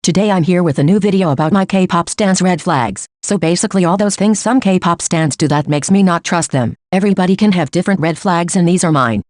Today I'm here with a new video about my K-pop stans red flags. So basically all those things some K-pop stans do that makes me not trust them. Everybody can have different red flags and these are mine.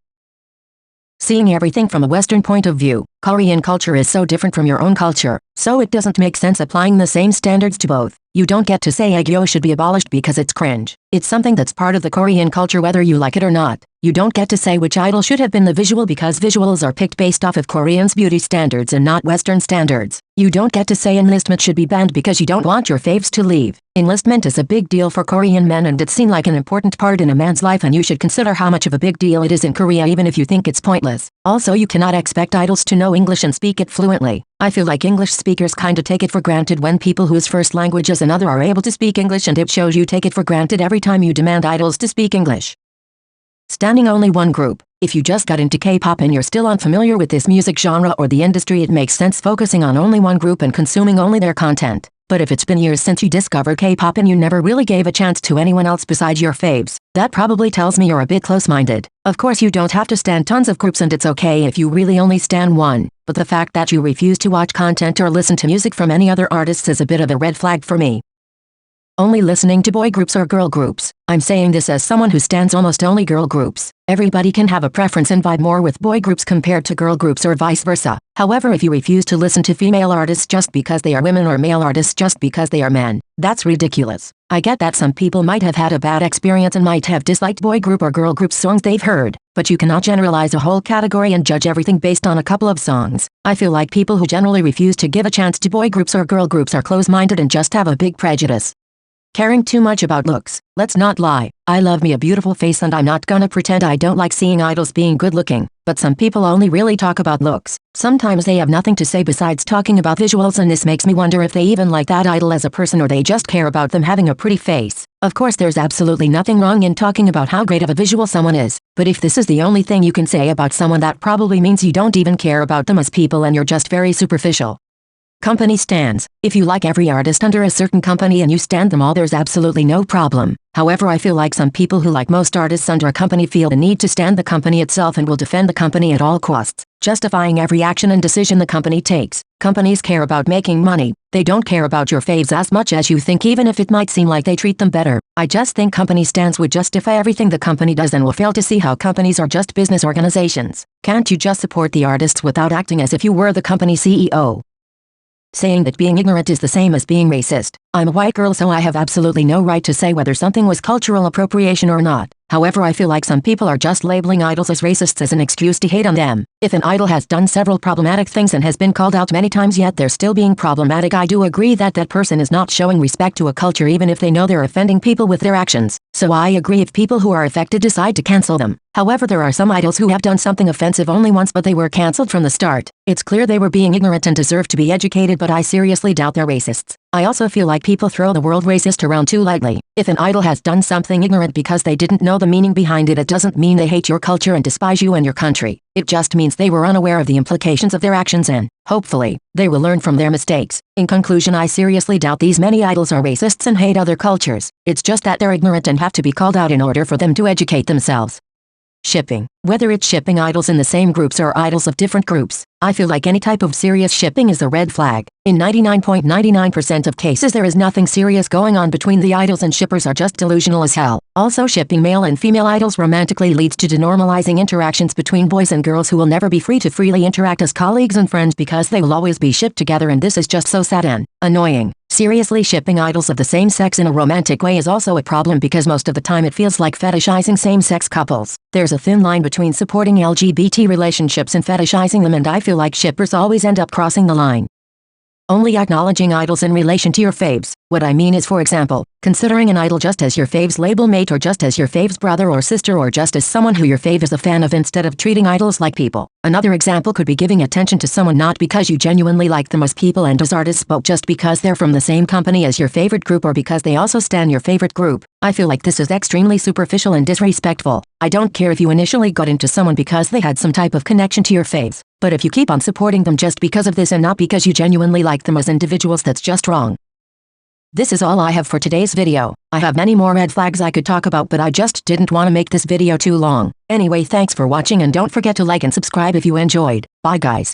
Seeing everything from a Western point of view, Korean culture is so different from your own culture, so it doesn't make sense applying the same standards to both. You don't get to say Aegyo should be abolished because it's cringe. It's something that's part of the Korean culture whether you like it or not. You don't get to say which idol should have been the visual because visuals are picked based off of Koreans' beauty standards and not Western standards. You don't get to say enlistment should be banned because you don't want your faves to leave. Enlistment is a big deal for Korean men and it's seen like an important part in a man's life and you should consider how much of a big deal it is in Korea even if you think it's pointless. Also you cannot expect idols to know English and speak it fluently. I feel like English speakers kinda take it for granted when people whose first language is another are able to speak English and it shows you take it for granted every time you demand idols to speak English. Standing only one group. If you just got into K-pop and you're still unfamiliar with this music genre or the industry, it makes sense focusing on only one group and consuming only their content. But if it's been years since you discovered K-pop and you never really gave a chance to anyone else besides your faves, that probably tells me you're a bit close-minded. Of course you don't have to stan tons of groups and it's okay if you really only stan one, but the fact that you refuse to watch content or listen to music from any other artists is a bit of a red flag for me. Only listening to boy groups or girl groups. I'm saying this as someone who stans almost only girl groups. Everybody can have a preference and vibe more with boy groups compared to girl groups or vice versa. However, if you refuse to listen to female artists just because they are women or male artists just because they are men, that's ridiculous. I get that some people might have had a bad experience and might have disliked boy group or girl group songs they've heard, but you cannot generalize a whole category and judge everything based on a couple of songs. I feel like people who generally refuse to give a chance to boy groups or girl groups are close-minded and just have a big prejudice. Caring too much about looks. Let's not lie. I love me a beautiful face and I'm not gonna pretend I don't like seeing idols being good looking, but some people only really talk about looks. Sometimes they have nothing to say besides talking about visuals and this makes me wonder if they even like that idol as a person or they just care about them having a pretty face. Of course there's absolutely nothing wrong in talking about how great of a visual someone is, but if this is the only thing you can say about someone that probably means you don't even care about them as people and you're just very superficial. Company stans. If you like every artist under a certain company and you stan them all there's absolutely no problem. However, I feel like some people who like most artists under a company feel the need to stan the company itself and will defend the company at all costs, justifying every action and decision the company takes. Companies care about making money. They don't care about your faves as much as you think even if it might seem like they treat them better. I just think company stans would justify everything the company does and will fail to see how companies are just business organizations. Can't you just support the artists without acting as if you were the company CEO? Saying that being ignorant is the same as being racist. I'm a white girl so I have absolutely no right to say whether something was cultural appropriation or not. However, I feel like some people are just labeling idols as racists as an excuse to hate on them. If an idol has done several problematic things and has been called out many times yet they're still being problematic, I do agree that that person is not showing respect to a culture even if they know they're offending people with their actions. So I agree if people who are affected decide to cancel them. However, there are some idols who have done something offensive only once but they were cancelled from the start. It's clear they were being ignorant and deserve to be educated, but I seriously doubt they're racists. I also feel like people throw the word racist around too lightly. If an idol has done something ignorant because they didn't know the meaning behind it, it doesn't mean they hate your culture and despise you and your country. It just means they were unaware of the implications of their actions and, hopefully, they will learn from their mistakes. In conclusion, I seriously doubt these many idols are racists and hate other cultures. It's just that they're ignorant and have to be called out in order for them to educate themselves. Shipping. Whether it's shipping idols in the same groups or idols of different groups, I feel like any type of serious shipping is a red flag. In 99.99% of cases there is nothing serious going on between the idols and shippers are just delusional as hell. Also, shipping male and female idols romantically leads to denormalizing interactions between boys and girls who will never be free to freely interact as colleagues and friends because they will always be shipped together, and this is just so sad and annoying. Seriously, shipping idols of the same sex in a romantic way is also a problem because most of the time it feels like fetishizing same-sex couples. There's a thin line between supporting LGBT relationships and fetishizing them, and I feel like shippers always end up crossing the line. Only acknowledging idols in relation to your faves. What I mean is, for example, considering an idol just as your fave's label mate or just as your fave's brother or sister or just as someone who your fave is a fan of instead of treating idols like people. Another example could be giving attention to someone not because you genuinely like them as people and as artists but just because they're from the same company as your favorite group or because they also stan your favorite group. I feel like this is extremely superficial and disrespectful. I don't care if you initially got into someone because they had some type of connection to your faves, but if you keep on supporting them just because of this and not because you genuinely like them as individuals, that's just wrong. This is all I have for today's video. I have many more red flags I could talk about, but I just didn't want to make this video too long. Anyway, thanks for watching and don't forget to like and subscribe if you enjoyed. Bye guys.